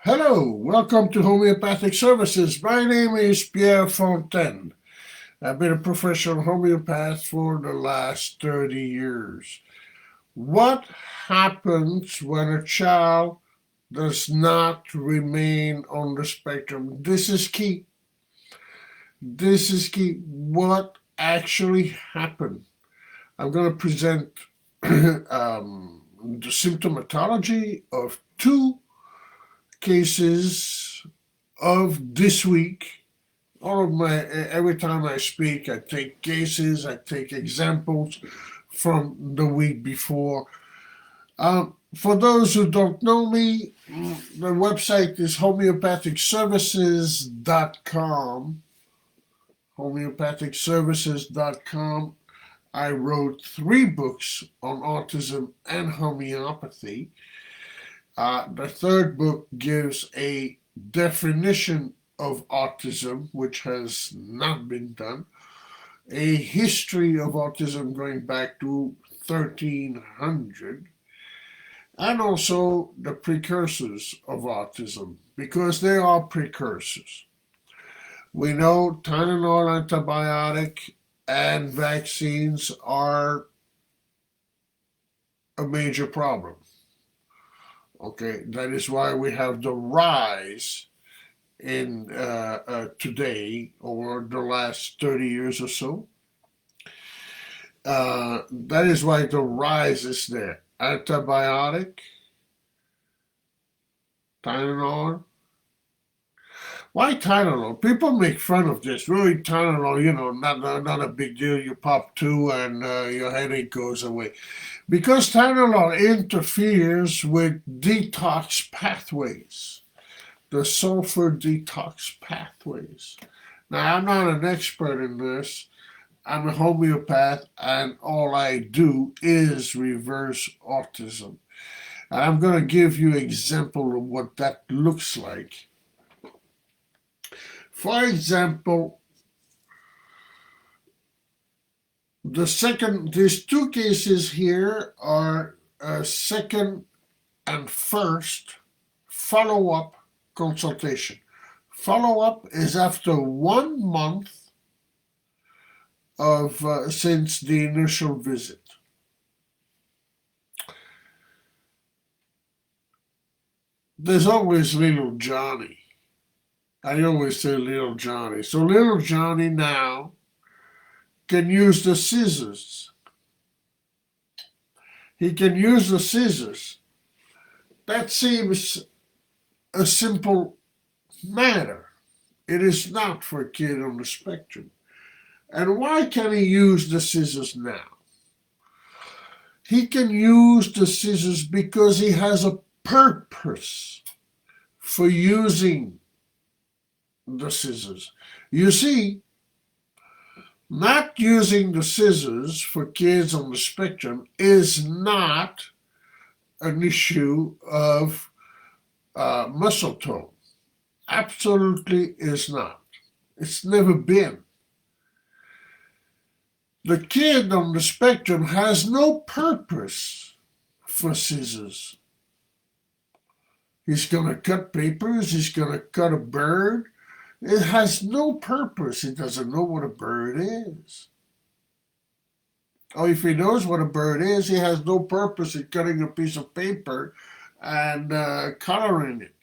Hello, welcome to Homeopathic Services. My name is Pierre Fontaine. I've been a professional homeopath for the last 30 years. What happens when a child does not remain on the spectrum? This is key. This is key. What actually happened? I'm going to present the symptomatology of two cases of this week. Every time I speak, I take cases, I take examples from the week before. For those who don't know me, the website is homeopathicservices.com. Homeopathicservices.com. I wrote 3 books on autism and homeopathy. The third book gives a definition of autism, which has not been done, a history of autism going back to 1300, and also the precursors of autism, because they are precursors. We know Tylenol antibiotic and vaccines are a major problem. Okay, that is why we have the rise in today, over the last 30 years or so. That is why the rise is there. Antibiotic, Tylenol. Why Tylenol? People make fun of this. Really, Tylenol, not a big deal. You pop 2 and your headache goes away. Because Tylenol interferes with detox pathways, the sulfur detox pathways. Now, I'm not an expert in this. I'm a homeopath, and all I do is reverse autism. And I'm going to give you an example of what that looks like. For example, these 2 cases here are second and first follow-up consultation. Follow-up is after 1 month of since the initial visit. There's always little Johnny. I always say little Johnny. So little Johnny now can use the scissors. He can use the scissors. That seems a simple matter. It is not for a kid on the spectrum. And why can he use the scissors now? He can use the scissors because he has a purpose for using the scissors. You see, not using the scissors for kids on the spectrum is not an issue of muscle tone. Absolutely is not. It's never been. The kid on the spectrum has no purpose for scissors. He's going to cut papers. He's going to cut a bird. It has no purpose. He doesn't know what a bird is. Or if he knows what a bird is, he has no purpose in cutting a piece of paper and coloring it.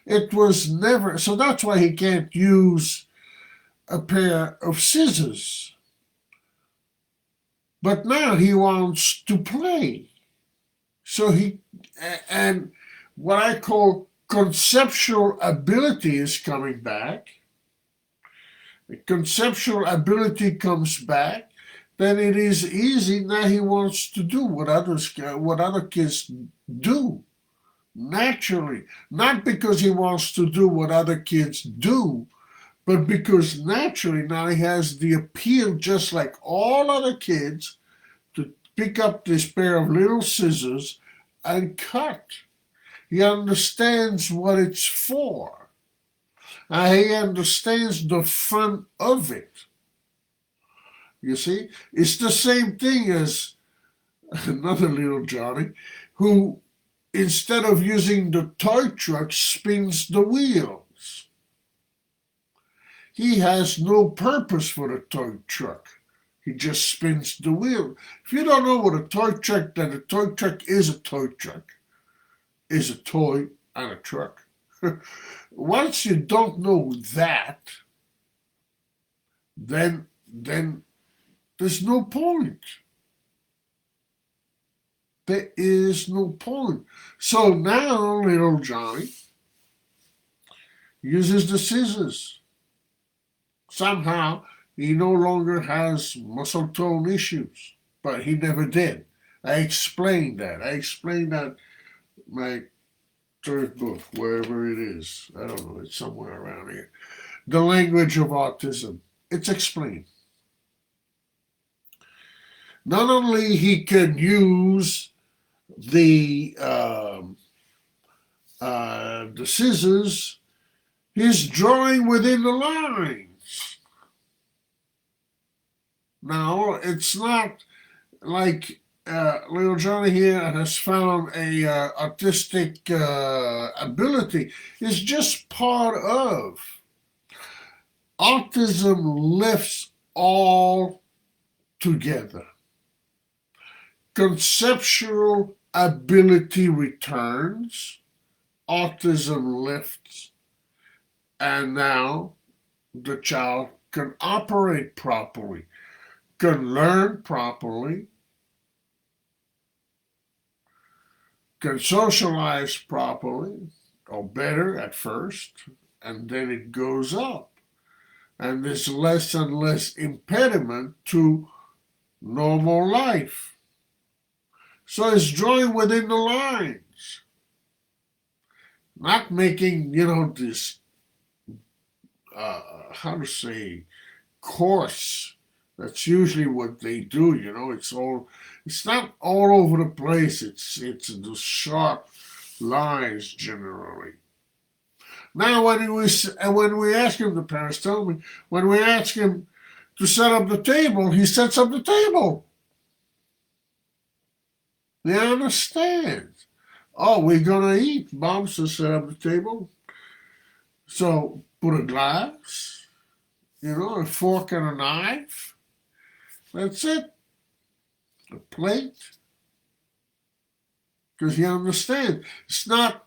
It was never, so that's why he can't use a pair of scissors. But now he wants to play. So and what I call conceptual ability is coming back. The conceptual ability comes back, then it is easy. Now he wants to do what other kids do naturally, not because he wants to do what other kids do, but because naturally now he has the appeal, just like all other kids, to pick up this pair of little scissors and cut. He understands what it's for. He understands the fun of it. You see, it's the same thing as another little Johnny who instead of using the toy truck, spins the wheels. He has no purpose for the toy truck. He just spins the wheel. If you don't know what a toy truck, then a toy truck is a toy truck, is a toy and a truck. Once you don't know that, then there's no point. There is no point. So now little Johnny uses the scissors. Somehow he no longer has muscle tone issues, but he never did. I explained that. My third book, wherever it is. I don't know, it's somewhere around here. The Language of Autism. It's explained. Not only he can use the scissors, he's drawing within the lines. Now, it's not like little Johnny here has found a artistic ability. It's just part of. Autism lifts all together. Conceptual ability returns, autism lifts, and now the child can operate properly, can learn properly, can socialize properly, or better at first, and then it goes up. And there's less and less impediment to normal life. So it's drawing within the lines, not making, this, how to say, coarse. That's usually what they do, it's not all over the place. It's the sharp lines generally. Now, when we ask him, the parents tell me, when we ask him to set up the table, he sets up the table. They understand. Oh, we're going to eat. Mom says set up the table. So put a glass, a fork and a knife. That's it. A plate. Because you understand. It's not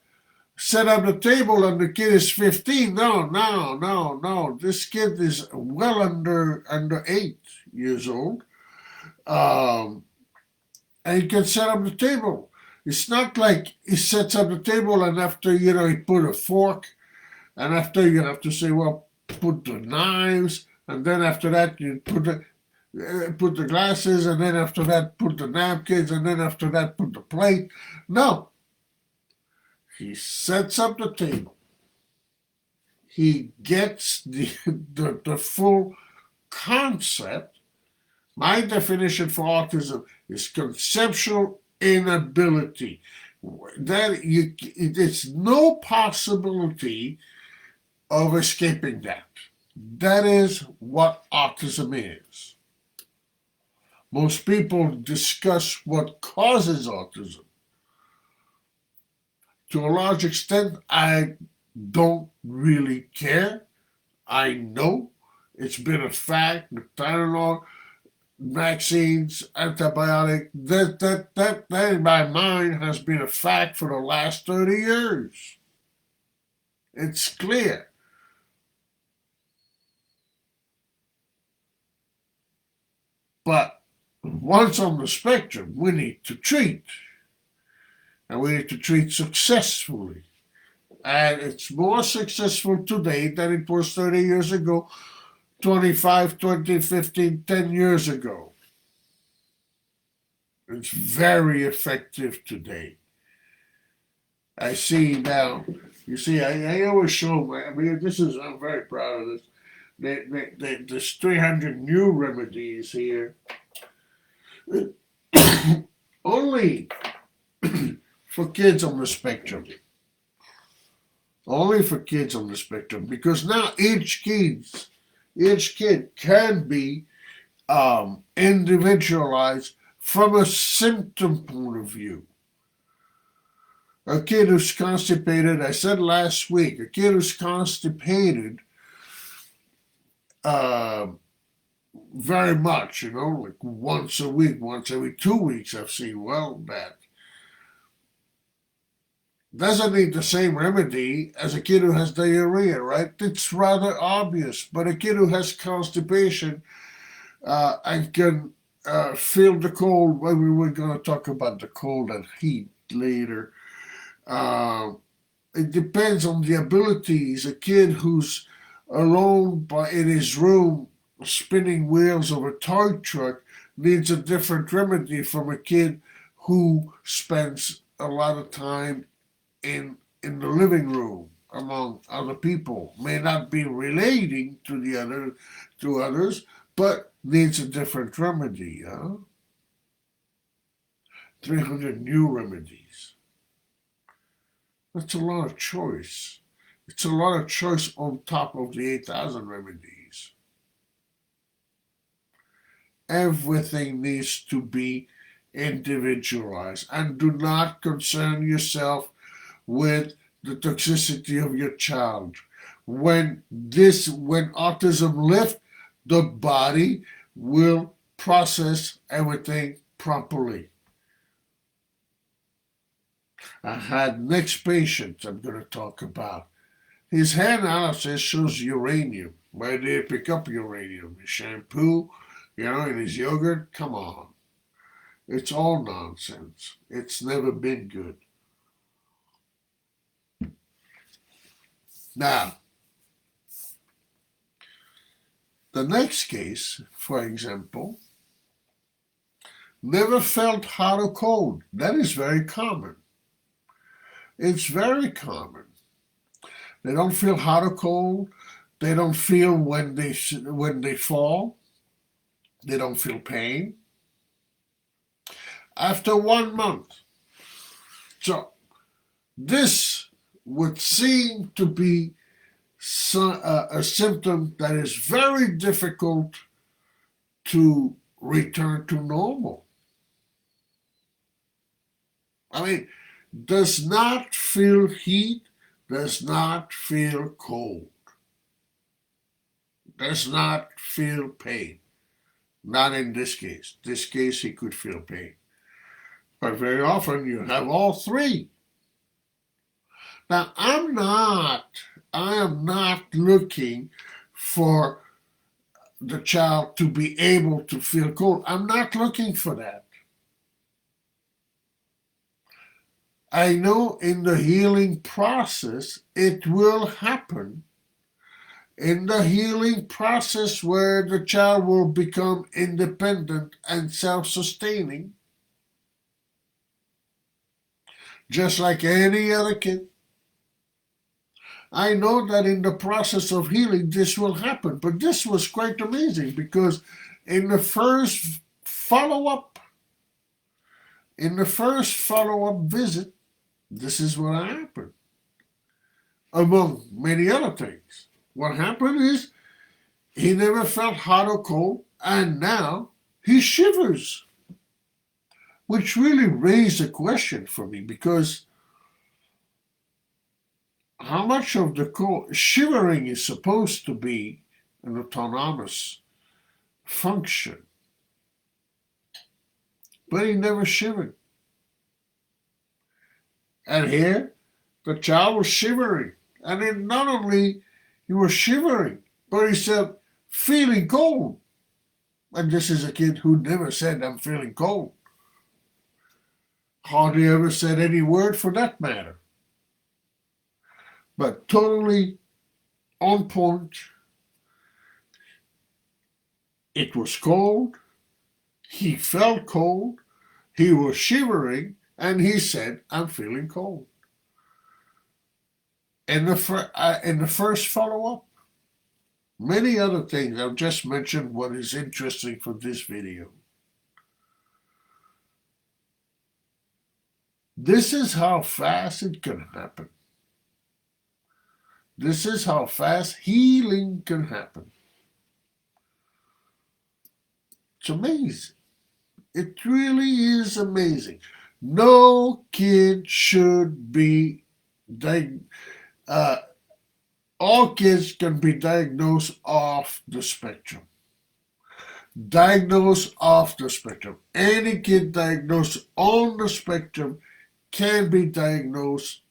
set up the table and the kid is 15. No. This kid is well under 8 years old. And he can set up the table. It's not like he sets up the table and after, he put a fork, and after you have to say, well, put the knives, and then after that you put the glasses, and then after that put the napkins, and then after that put the plate. No. He sets up the table. He gets the full concept. My definition for autism is conceptual inability. There's no possibility of escaping that. That is what autism is. Most people discuss what causes autism. To a large extent, I don't really care. I know it's been a fact. The Tylenol, vaccines, antibiotic, that in my mind has been a fact for the last 30 years. It's clear. But once on the spectrum, we need to treat. And we need to treat successfully. And it's more successful today than it was 30 years ago, 25, 20, 15, 10 years ago. It's very effective today. I see now, I always show, I'm very proud of this. There's 300 new remedies here. Only for kids on the spectrum. Only for kids on the spectrum. Because now each kid can be individualized from a symptom point of view. A kid who's constipated, I said last week, a kid who's constipated uh, very much, like once a week, once every 2 weeks, I've seen that doesn't need the same remedy as a kid who has diarrhea, right? It's rather obvious. But a kid who has constipation and can feel the cold, well, we were going to talk about the cold and heat later. Uh, it depends on the abilities. A kid who's alone in his room spinning wheels of a toy truck needs a different remedy from a kid who spends a lot of time in the living room among other people, may not be relating to others, but needs a different remedy. 300 new remedies. That's a lot of choice. It's a lot of choice on top of the 8,000 remedies. Everything needs to be individualized, and do not concern yourself with the toxicity of your child. When autism lifts, the body will process everything properly. I had next patient I'm going to talk about. His hair analysis shows uranium. Where did he pick up uranium? His shampoo, in his yogurt? Come on. It's all nonsense. It's never been good. Now, the next case, for example, never felt hot or cold. That is very common. It's very common. They don't feel hot or cold. They don't feel when they fall. They don't feel pain. After 1 month. So this would seem to be a symptom that is very difficult to return to normal. I mean, does not feel heat, does not feel cold, does not feel pain. Not in this case. This case, he could feel pain. But very often you have all three. Now, I am not looking for the child to be able to feel cold. I'm not looking for that. I know in the healing process, it will happen. In the healing process where the child will become independent and self-sustaining, just like any other kid. I know that in the process of healing, this will happen. But this was quite amazing because in the first follow-up visit, this is what happened. Among many other things. What happened is he never felt hot or cold, and now he shivers. Which really raised a question for me because how much of the shivering is supposed to be an autonomous function? But he never shivered. And here, the child was shivering. And then not only he was shivering, but he said, feeling cold. And this is a kid who never said, I'm feeling cold. Hardly ever said any word for that matter. But totally on point. It was cold. He felt cold. He was shivering. And he said, I'm feeling cold. In the first follow-up, many other things. I've just mentioned what is interesting for this video. This is how fast it can happen. This is how fast healing can happen. It's amazing. It really is amazing. No kid should be diagnosed. All kids can be diagnosed off the spectrum. Diagnosed off the spectrum. Any kid diagnosed on the spectrum can be diagnosed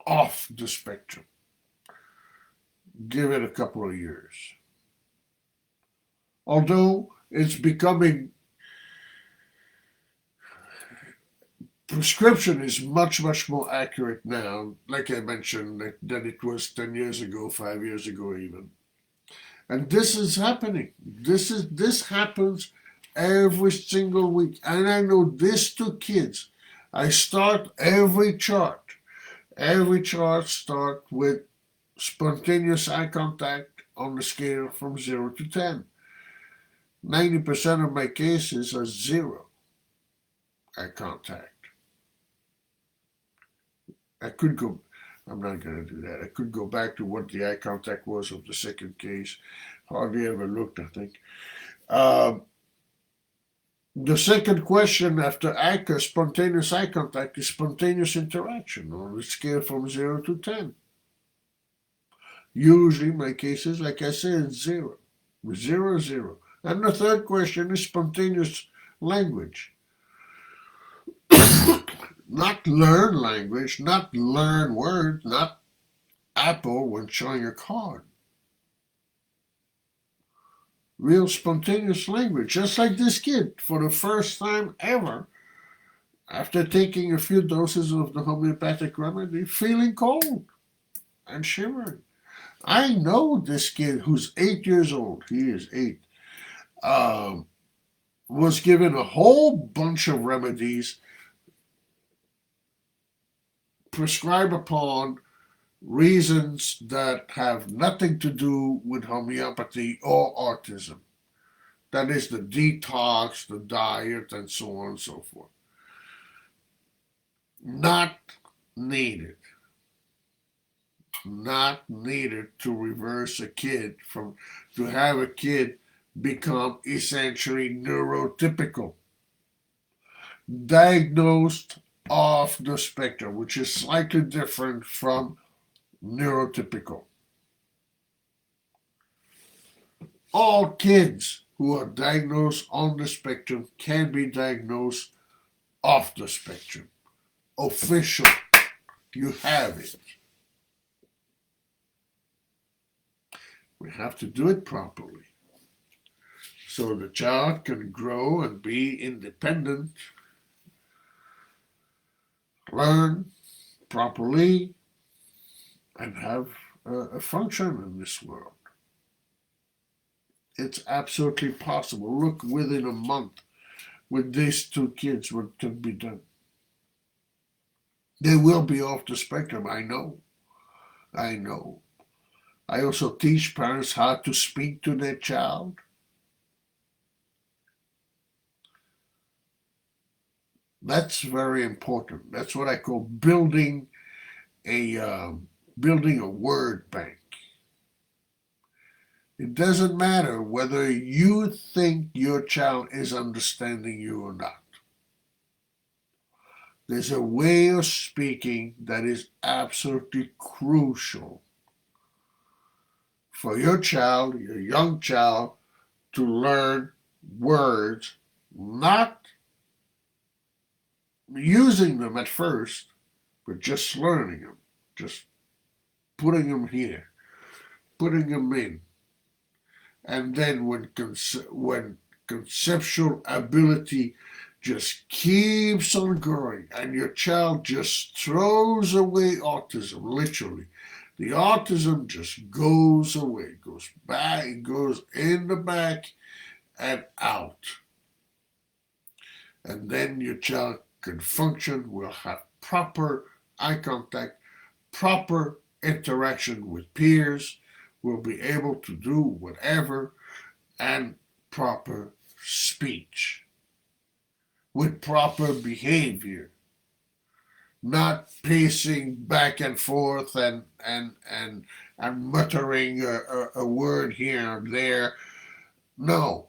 off the spectrum. Give it a couple of years. Although it's becoming, prescription is much, much more accurate now, like I mentioned, than it was 10 years ago, 5 years ago even. And this is happening. This happens every single week. And I know this to kids. I start every chart. Every chart start with spontaneous eye contact on the scale from 0 to 10. 90% of my cases are 0 eye contact. I could go, I'm not going to do that. I could go back to what the eye contact was of the second case. Hardly ever looked, I think. The second question after spontaneous eye contact is spontaneous interaction on a scale from 0 to 10. Usually my cases, like I said, 0. 0, 0. And the third question is spontaneous language. Not learn language, not learn words, not Apple when showing a card. Real spontaneous language, just like this kid, for the first time ever, after taking a few doses of the homeopathic remedy, feeling cold and shivering. I know this kid who's 8 years old, he is 8, was given a whole bunch of remedies prescribed upon reasons that have nothing to do with homeopathy or autism. That is the detox, the diet, and so on and so forth. Not needed. Not needed to reverse a kid to have a kid become essentially neurotypical. Diagnosed off the spectrum, which is slightly different from neurotypical. All kids who are diagnosed on the spectrum can be diagnosed off the spectrum. Official. You have it. We have to do it properly so the child can grow and be independent, learn properly, and have a function in this world. It's absolutely possible. Look, within a month, with these 2 kids, what can be done. They will be off the spectrum, I know. I know. I also teach parents how to speak to their child. That's very important. That's what I call building a word bank. It doesn't matter whether you think your child is understanding you or not. There's a way of speaking that is absolutely crucial for your child, your young child, to learn words, not using them at first, but just learning them, just putting them here, putting them in. And then when conceptual ability just keeps on growing and your child just throws away autism, literally, the autism just goes away, goes back, it goes in the back and out. And then your child can function, will have proper eye contact, proper interaction with peers, will be able to do whatever, and proper speech with proper behavior, not pacing back and forth and muttering a word here and there. No,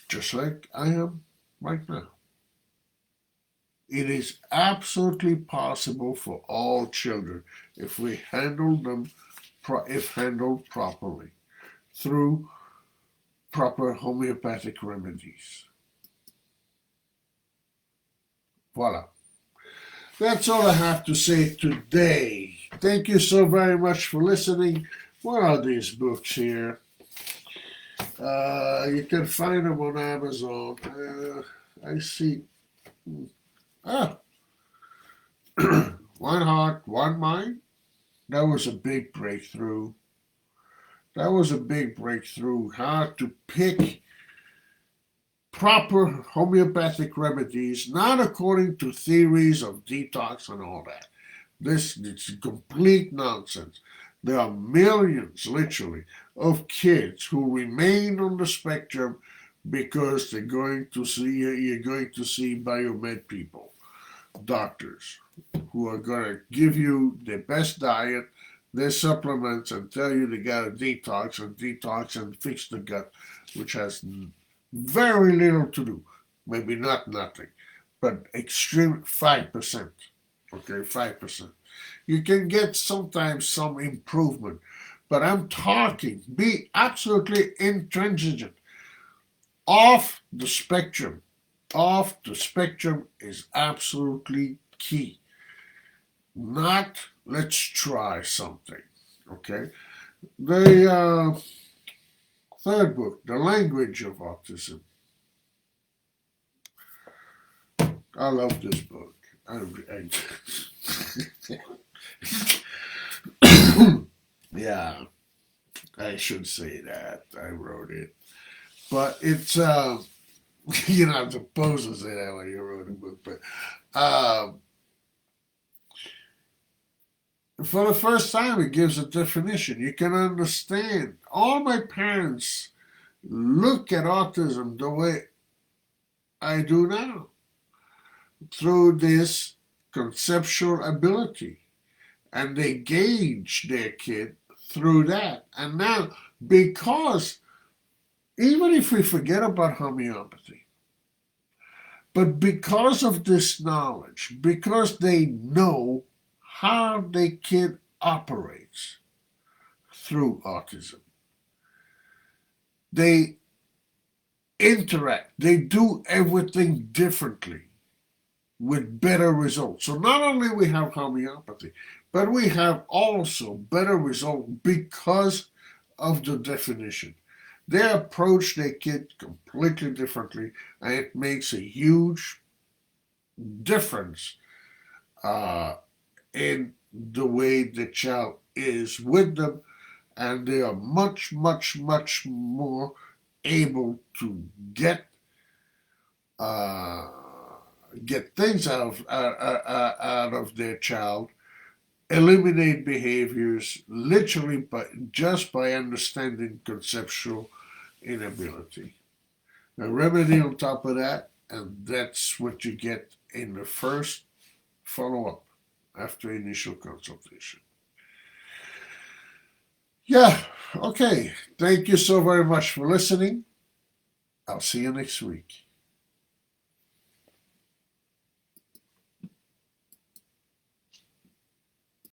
just like I am right now. It is absolutely possible for all children if we handle them, if handled properly through proper homeopathic remedies. Voila. That's all I have to say today. Thank you so very much for listening. What are these books here? You can find them on Amazon. I see. Ah, One Heart, One Mind. That was a big breakthrough. That was a big breakthrough. How to pick proper homeopathic remedies, not according to theories of detox and all that. This is complete nonsense. There are millions, literally, of kids who remain on the spectrum because you're going to see biomed people, doctors, who are going to give you the best diet, their supplements, and tell you they got to detox and fix the gut, which has very little to do, maybe not nothing, but extreme 5%. Okay, 5%. You can get sometimes some improvement, but I'm talking, be absolutely intransigent. Off the spectrum. Off the spectrum is absolutely key. Not let's try something. Okay? The third book, The Language of Autism. I love this book. Yeah, I should say that. I wrote it. But it's, you're not supposed to say that when you wrote a book, but for the first time, it gives a definition. You can understand. All my parents look at autism the way I do now, through this conceptual ability. And they gauge their kid through that. And now, because even if we forget about homeopathy, but because of this knowledge, because they know how the kid operates through autism, they interact, they do everything differently with better results. So not only we have homeopathy, but we have also better results because of the definition. They approach their kid completely differently, and it makes a huge difference in the way the child is with them, and they are much, much, much more able to get things out of their child, eliminate behaviors literally by understanding conceptual inability. A remedy on top of that, and that's what you get in the first follow-up after initial consultation. Yeah, okay. Thank you so very much for listening. I'll see you next week.